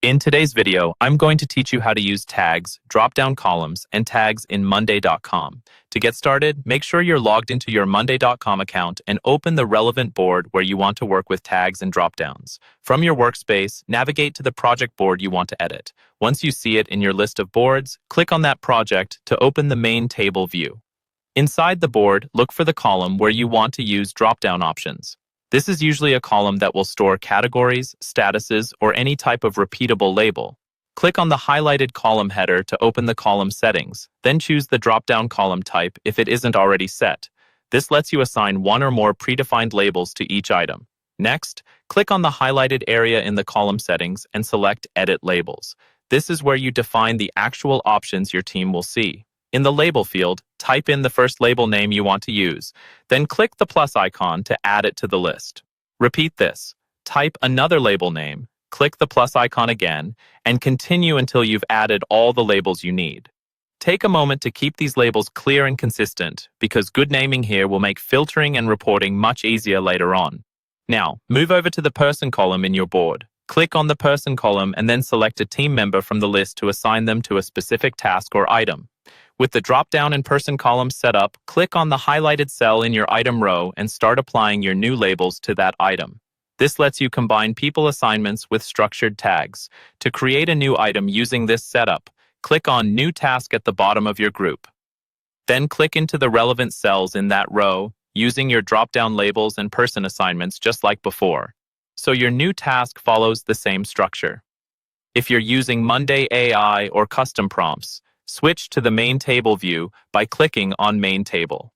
In today's video, I'm going to teach you how to use tags, drop-down columns, and tags in Monday.com. To get started, make sure you're logged into your Monday.com account and open the relevant board where you want to work with tags and drop-downs. From your workspace, navigate to the project board you want to edit. Once you see it in your list of boards, click on that project to open the main table view. Inside the board, look for the column where you want to use drop-down options. This is usually a column that will store categories, statuses, or any type of repeatable label. Click on the highlighted column header to open the column settings, then choose the drop-down column type if it isn't already set. This lets you assign one or more predefined labels to each item. Next, click on the highlighted area in the column settings and select Edit Labels. This is where you define the actual options your team will see. In the label field, type in the first label name you want to use, then click the plus icon to add it to the list. Repeat this. Type another label name, click the plus icon again, and continue until you've added all the labels you need. Take a moment to keep these labels clear and consistent, because good naming here will make filtering and reporting much easier later on. Now, move over to the person column in your board. Click on the person column and then select a team member from the list to assign them to a specific task or item. With the drop-down and person columns set up, click on the highlighted cell in your item row and start applying your new labels to that item. This lets you combine people assignments with structured tags. To create a new item using this setup, click on New Task at the bottom of your group. Then click into the relevant cells in that row, using your drop-down labels and person assignments just like before. So your new task follows the same structure. If you're using Monday AI or custom prompts, switch to the main table view by clicking on Main Table.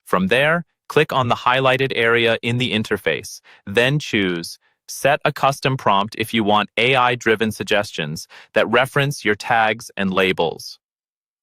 From there, click on the highlighted area in the interface, then choose Set a Custom Prompt if you want AI-driven suggestions that reference your tags and labels.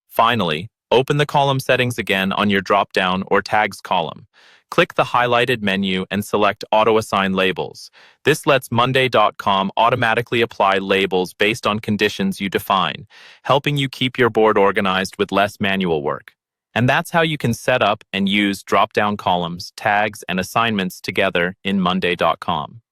Finally, open the column settings again on your drop-down or tags column. Click the highlighted menu and select Auto-Assign Labels. This lets Monday.com automatically apply labels based on conditions you define, helping you keep your board organized with less manual work. And that's how you can set up and use drop-down columns, tags, and assignments together in Monday.com.